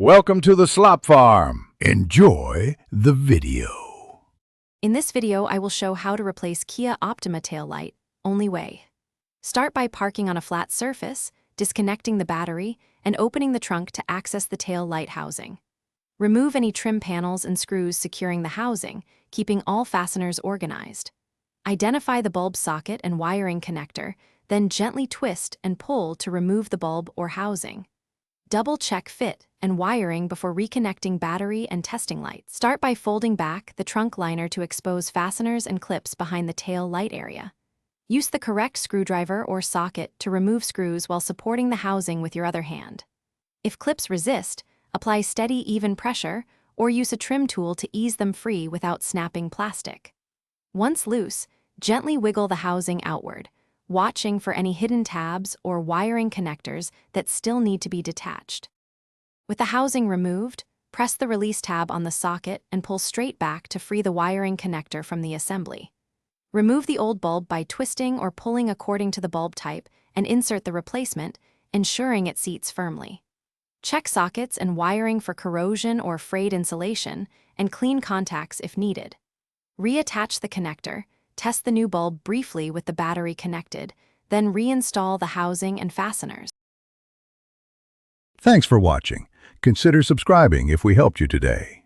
Welcome to the Slop Farm. Enjoy the video. In this video, I will show how to replace Kia Optima tail light, only way. Start by parking on a flat surface, disconnecting the battery, and opening the trunk to access the tail light housing. Remove any trim panels and screws securing the housing, keeping all fasteners organized. Identify the bulb socket and wiring connector, then gently twist and pull to remove the bulb or housing. Double-check fit and wiring before reconnecting battery and testing lights. Start by folding back the trunk liner to expose fasteners and clips behind the tail light area. Use the correct screwdriver or socket to remove screws while supporting the housing with your other hand. If clips resist, apply steady, even pressure or use a trim tool to ease them free without snapping plastic. Once loose, gently wiggle the housing outward, watching for any hidden tabs or wiring connectors that still need to be detached. With the housing removed, press the release tab on the socket and pull straight back to free the wiring connector from the assembly. Remove the old bulb by twisting or pulling according to the bulb type and insert the replacement, ensuring it seats firmly. Check sockets and wiring for corrosion or frayed insulation and clean contacts if needed. Reattach the connector, test the new bulb briefly with the battery connected, then reinstall the housing and fasteners. Thanks for watching. Consider subscribing if we helped you today.